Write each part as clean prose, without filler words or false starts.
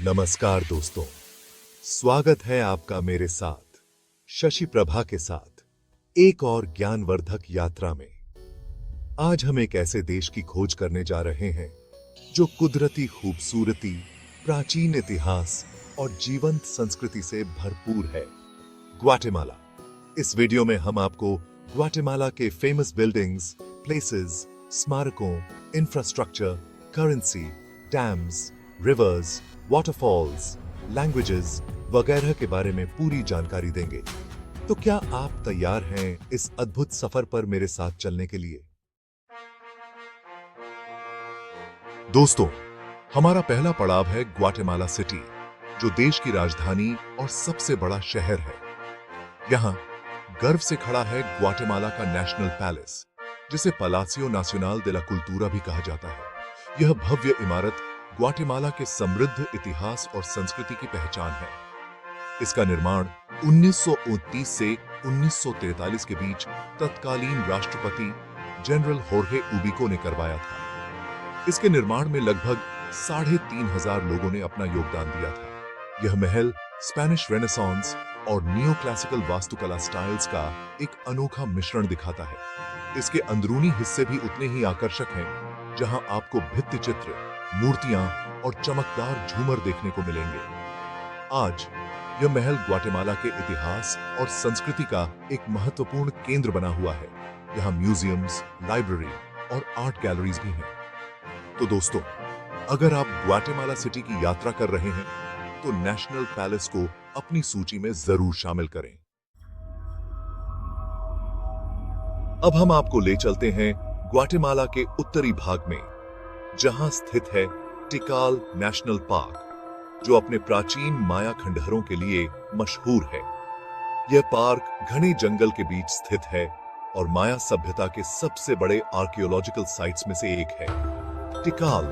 नमस्कार दोस्तों, स्वागत है आपका मेरे साथ शशि प्रभा के साथ एक और ज्ञानवर्धक यात्रा में। आज हम एक ऐसे देश की खोज करने जा रहे हैं जो कुदरती खूबसूरती, प्राचीन इतिहास और जीवंत संस्कृति से भरपूर है, ग्वाटेमाला। इस वीडियो में हम आपको ग्वाटेमाला के फेमस बिल्डिंग्स, प्लेसेस, स्मारकों, infrastructure, currency, dams, reverse, waterfalls, languages वगैरह के बारे में पूरी जानकारी देंगे। तो क्या आप तैयार हैं इस अद्भुत सफर पर मेरे साथ चलने के लिए? दोस्तों, हमारा पहला पड़ाव है ग्वाटेमाला सिटी, जो देश की राजधानी और सबसे बड़ा शहर है। यहां गर्व से खड़ा है ग्वाटेमाला का नेशनल पैलेस, जिसे Palacio Nacional de la Cultura भी कहा जाता है। यह भव्य इमारत ग्वाटेमाला के समृद्ध इतिहास और संस्कृति की पहचान है। इसका निर्माण 1929 से 1943 के बीच तत्कालीन राष्ट्रपति जनरल होर्हे उबिको ने करवाया था। इसके निर्माण में लगभग 3,500 लोगों ने अपना योगदान दिया था। यह महल स्पेनिश रेनेसांस और नियो क्लासिकल वास्तुकला स्टाइल्स का एक अनोखा मिश्रण दिखाता है। इसके अंदरूनी हिस्से भी उतने ही आकर्षक हैं, जहां आपको भित्ति चित्र, मूर्तियां और चमकदार झूमर देखने को मिलेंगे। आज यह महल ग्वाटेमाला के इतिहास और संस्कृति का एक महत्वपूर्ण केंद्र बना हुआ है। यहाँ म्यूजियम्स, लाइब्रेरी और आर्ट गैलरीज भी हैं। तो दोस्तों, अगर आप ग्वाटेमाला सिटी की यात्रा कर रहे हैं, तो नेशनल पैलेस को अपनी सूची में जरूर शामिल करें। अब हम आपको ले चलते हैं ग्वाटेमाला के उत्तरी भाग में, जहां स्थित है टिकाल नेशनल पार्क, जो अपने प्राचीन माया खंडहरों के लिए मशहूर है। यह पार्क घने जंगल के बीच स्थित है और माया सभ्यता के सबसे बड़े आर्कियोलॉजिकल साइट्स में से एक है। टिकाल,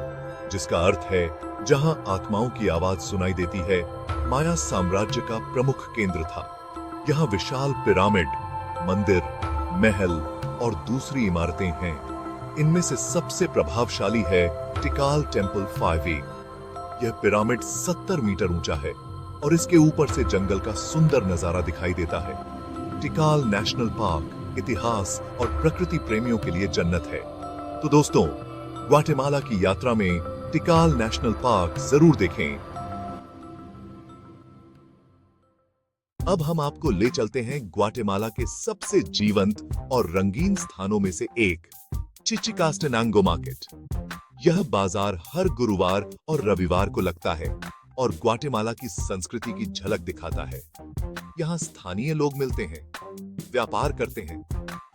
जिसका अर्थ है जहां आत्माओं की आवाज सुनाई देती है, माया साम्राज्य का प्रमुख केंद्र था। यहां विशाल पिरामिड, मंदिर, महल और दूसरी इमारतें हैं। इनमें से सबसे प्रभावशाली है टिकाल टेम्पल 5A। यह पिरामिड 70 मीटर ऊंचा है और इसके ऊपर से जंगल का सुंदर नजारा दिखाई देता है। टिकाल नेशनल पार्क इतिहास और प्रकृति प्रेमियों के लिए जन्नत है। तो दोस्तों, ग्वाटेमाला की यात्रा में टिकाल नेशनल पार्क जरूर देखें। अब हम आपको ले चलते हैं ग्वाटेमाला के सबसे जीवंत और रंगीन स्थानों में से एक, चिचिकास्टेनांगो मार्केट। यह बाजार हर गुरुवार और रविवार को लगता है और ग्वाटेमाला की संस्कृति की झलक दिखाता है। यहाँ स्थानीय लोग मिलते हैं, व्यापार करते हैं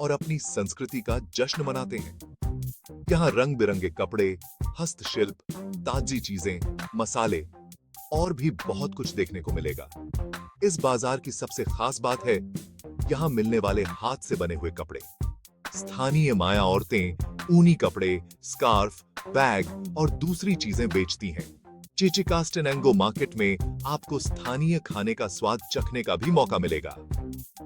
और अपनी संस्कृति का जश्न मनाते हैं। यहाँ रंग बिरंगे कपड़े, हस्तशिल्प, ताजी चीजें, मसाले और भी बहुत कुछ देखने को मिलेगा। इस बाजार की सबसे खास बात है यहाँ मिलने वाले हाथ से बने हुए कपड़े। स्थानीय माया औरतें ऊनी कपड़े, स्कार्फ, बैग और दूसरी चीजें बेचती हैं। चिचिकास्टेनांगो मार्केट में आपको स्थानीय खाने का स्वाद चखने का भी मौका मिलेगा।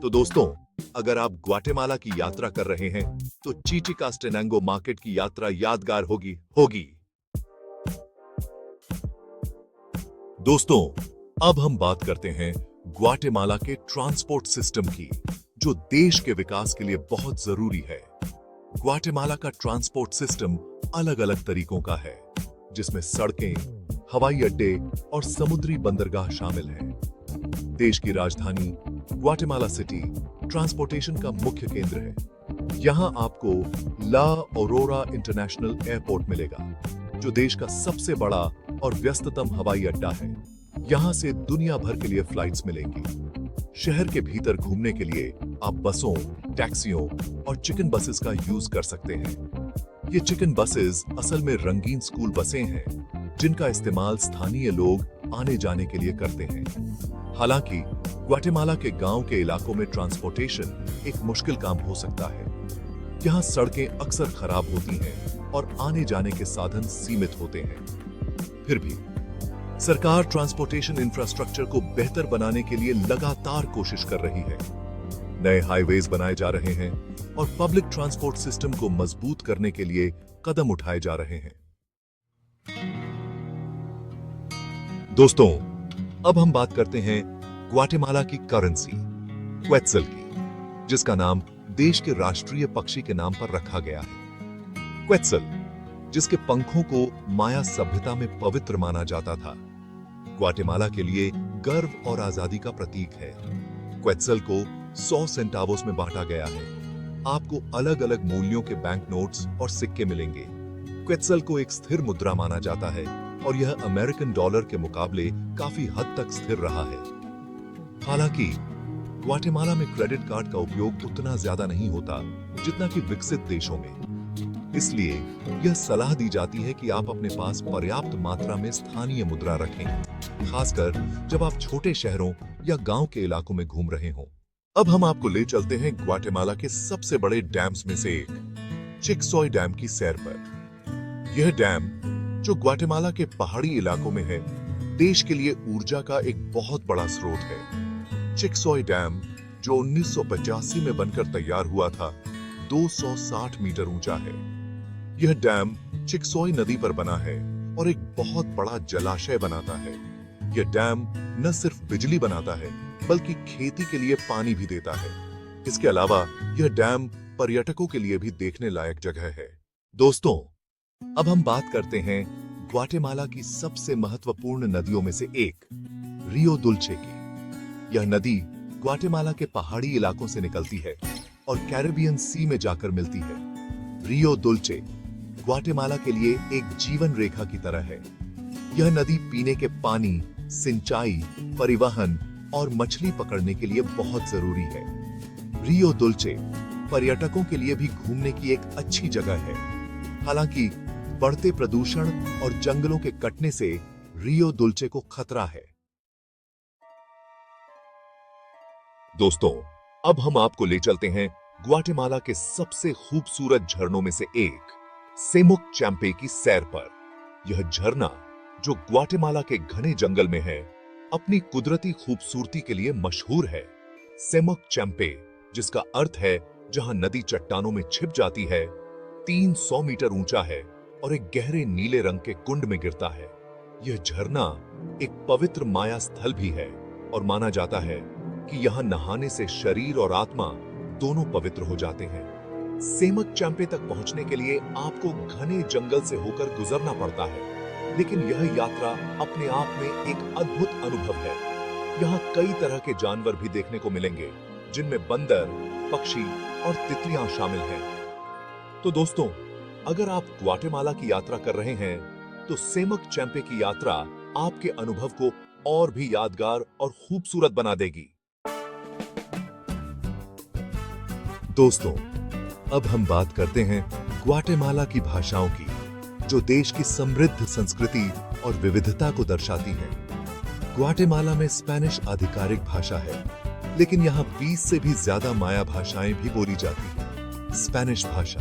तो दोस्तों, अगर आप ग्वाटेमाला की यात्रा कर रहे हैं, तो चिचिकास्टेनांगो मार्केट की यात्रा यादगार होगी। दोस्तों, अब हम बात करते हैं ग्वाटेमाला के ट्रांसपोर्ट सिस्टम की, जो देश के विकास के लिए बहुत जरूरी है। ग्वाटेमाला का ट्रांसपोर्ट सिस्टम अलग-अलग तरीकों का है, जिसमें सड़कें, हवाई अड्डे और समुद्री बंदरगाह शामिल हैं। देश की राजधानी ग्वाटेमाला सिटी ट्रांसपोर्टेशन का मुख्य केंद्र है। यहां आपको ला औरोरा इंटरनेशनल एयरपोर्ट मिलेगा, जो देश का सबसे बड़ा और व्यस्ततम हवाई अड्डा है। यहां से दुनिया भर के लिए फ्लाइट्स मिलेंगी। शहर के भीतर घूमने के लिए आप बसों, टैक्सियों और चिकन बसेस का यूज कर सकते हैं। ये चिकन बसेस असल में रंगीन स्कूल बसें हैं, जिनका इस्तेमाल स्थानीय लोग आने जाने के लिए करते हैं। हालांकि ग्वाटेमाला के गांव के इलाकों में ट्रांसपोर्टेशन एक मुश्किल काम हो सकता है। यहाँ सड़कें अक्सर खराब होती हैं और आने जाने के साधन सीमित होते हैं। फिर भी सरकार ट्रांसपोर्टेशन इंफ्रास्ट्रक्चर को बेहतर बनाने के लिए लगातार कोशिश कर रही है। नए हाईवेज बनाए जा रहे हैं और पब्लिक ट्रांसपोर्ट सिस्टम को मजबूत करने के लिए कदम उठाए जा रहे हैं। दोस्तों, अब हम बात करते हैं ग्वाटेमाला की करेंसी क्वेत्सल की, जिसका नाम देश के राष्ट्रीय पक्षी के नाम पर रखा गया है। क्वेत्सल, जिसके पंखों को माया सभ्यता में पवित्र माना जाता था, ग्वाटेमाला के लिए गर्व और आजादी का प्रतीक है। क्वेत्सल को 100 सेंटावोस में बांटा गया है। आपको अलग अलग मूल्यों के बैंक नोट्स और सिक्के मिलेंगे। क्वेत्सल को एक स्थिर मुद्रा माना जाता है और यह अमेरिकन डॉलर के मुकाबले काफी हद तक स्थिर रहा है। हालांकि ग्वाटेमाला में क्रेडिट कार्ड का उपयोग उतना ज्यादा नहीं होता जितना कि विकसित देशों में। इसलिए यह सलाह दी जाती है कि आप अपने पास पर्याप्त मात्रा में स्थानीय मुद्रा रखें, खासकर जब आप छोटे शहरों या गांव के इलाकों में घूम रहे हों। अब हम आपको ले चलते हैं ग्वाटेमाला के सबसे बड़े डैम्स में से एक, चिकसॉय डैम की सैर पर। यह डैम, जो ग्वाटेमाला के पहाड़ी इलाकों में है, देश के लिए ऊर्जा का एक बहुत बड़ा स्रोत है। चिकसॉय डैम, जो 1985 में बनकर तैयार हुआ था, 260 मीटर ऊंचा है। यह डैम चिकसॉय नदी पर बना है और एक बहुत बड़ा जलाशय बनाता है। यह डैम न सिर्फ बिजली बनाता है, बल्कि खेती के लिए पानी भी देता है। इसके अलावा यह डैम पर्यटकों के लिए भी देखने लायक जगह है। दोस्तों, अब हम बात करते हैं ग्वाटेमाला की सबसे महत्वपूर्ण नदियों में से एक, रियो दुल्चे की। यह नदी ग्वाटेमाला के पहाड़ी इलाकों से निकलती है और कैरिबियन सी में जाकर मिलती है। रियो दुल्चे ग्वाटेमाला के लिए एक जीवन रेखा की तरह है। यह नदी पीने के पानी, सिंचाई, परिवहन और मछली पकड़ने के लिए बहुत जरूरी है। रियो दुल्चे पर्यटकों के लिए भी घूमने की एक अच्छी जगह है। हालांकि बढ़ते प्रदूषण और जंगलों के कटने से रियो दुल्चे को खतरा है। दोस्तों, अब हम आपको ले चलते हैं ग्वाटेमाला के सबसे खूबसूरत झरनों में से एक, सेमुक चैंपे की सैर पर। यह झरना, जो ग्वाटेमाला के घने जंगल में है, अपनी कुदरती खूबसूरती के लिए मशहूर है। सेमुक चैंपे, जिसका अर्थ है जहां नदी चट्टानों में छिप जाती है, 300 मीटर ऊंचा है और एक गहरे नीले रंग के कुंड में गिरता है। यह झरना एक पवित्र माया स्थल भी है और माना जाता है कि यहां नहाने से शरीर और आत्मा दोनों पवित्र हो जाते हैं। सेमुक चैंपे तक पहुंचने के लिए आपको घने जंगल से होकर गुजरना पड़ता है, लेकिन यह यात्रा अपने आप में एक अद्भुत अनुभव है। यहाँ कई तरह के जानवर भी देखने को मिलेंगे, जिनमें बंदर, पक्षी और तितलियां शामिल हैं। तो दोस्तों, अगर आप ग्वाटेमाला की यात्रा कर रहे हैं, तो सेमुक चैंपे की यात्रा आपके अनुभव को और भी यादगार और खूबसूरत बना देगी। दोस्तों, अब हम बात करते हैं ग्वाटेमाला की भाषाओं की, जो देश की समृद्ध संस्कृति और विविधता को दर्शाती है। ग्वाटेमाला में स्पेनिश आधिकारिक भाषा है, लेकिन यहाँ 20 से भी ज्यादा माया भाषाएं भी बोली जाती हैं। स्पेनिश भाषा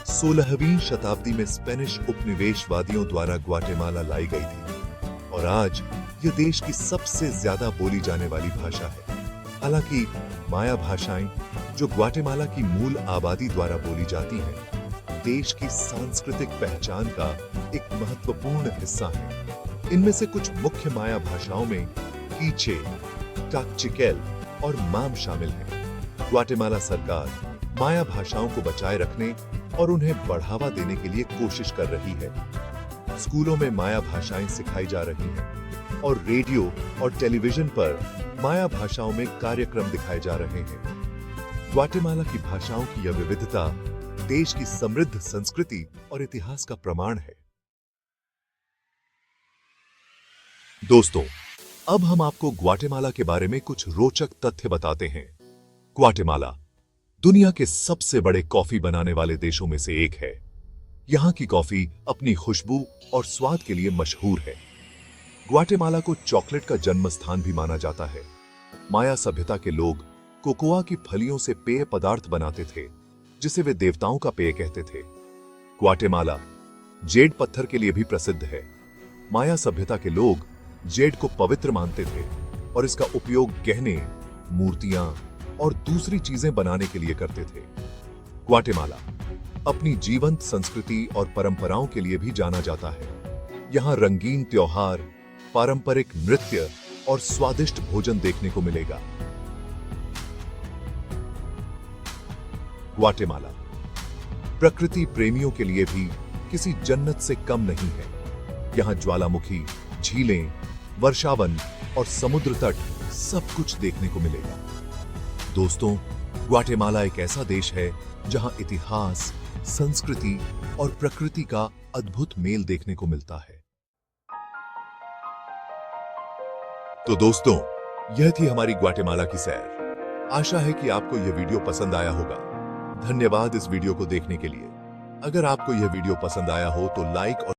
16वीं शताब्दी में स्पेनिश उपनिवेशवादियों द्वारा ग्वाटेमाला लाई गई थी और आज यह देश की सबसे ज्यादा बोली जाने वाली भाषा है। हालांकि माया भाषाएं, जो ग्वाटेमाला की मूल आबादी द्वारा बोली जाती हैं, देश की सांस्कृतिक पहचान का एक महत्वपूर्ण हिस्सा है। इनमें से कुछ मुख्य माया भाषाओं में कीचे, काकचिकेल और माम शामिल हैं। ग्वाटेमाला सरकार माया भाषाओं को बचाए रखने और उन्हें बढ़ावा देने के लिए कोशिश कर रही है। स्कूलों में माया भाषाएं सिखाई जा रही हैं और रेडियो और टेलीविजन पर माया भाषाओं में कार्यक्रम दिखाए जा रहे हैं। ग्वाटेमाला की भाषाओं की यह विविधता देश की समृद्ध संस्कृति और इतिहास का प्रमाण है। दोस्तों, अब हम आपको ग्वाटेमाला के बारे में कुछ रोचक तथ्य बताते हैं। ग्वाटेमाला दुनिया के सबसे बड़े कॉफी बनाने वाले देशों में से एक है। यहाँ की कॉफी अपनी खुशबू और स्वाद के लिए मशहूर है। ग्वाटेमाला को चॉकलेट का जन्म स्थान भी माना जाता है। माया सभ्यता के लोग कोकोआ की फलियों से पेय पदार्थ बनाते थे, जिसे वे देवताओं का पेय कहते थे। ग्वाटेमाला जेड पत्थर के लिए भी प्रसिद्ध है। माया सभ्यता के लोग जेड को पवित्र मानते थे और इसका उपयोग गहने, मूर्तियां और दूसरी चीजें बनाने के लिए करते थे। ग्वाटेमाला अपनी जीवंत संस्कृति और परंपराओं के लिए भी जाना जाता है। यहाँ रंगीन त्योहार, पारंपरिक नृत्य और स्वादिष्ट भोजन देखने को मिलेगा। ग्वाटेमाला प्रकृति प्रेमियों के लिए भी किसी जन्नत से कम नहीं है। यहां ज्वालामुखी, झीलें, वर्षावन और समुद्र तट सब कुछ देखने को मिलेगा। दोस्तों, ग्वाटेमाला एक ऐसा देश है जहां इतिहास, संस्कृति और प्रकृति का अद्भुत मेल देखने को मिलता है। तो दोस्तों, यह थी हमारी ग्वाटेमाला की सैर। आशा है कि आपको यह वीडियो पसंद आया होगा। धन्यवाद इस वीडियो को देखने के लिए। अगर आपको यह वीडियो पसंद आया हो तो लाइक और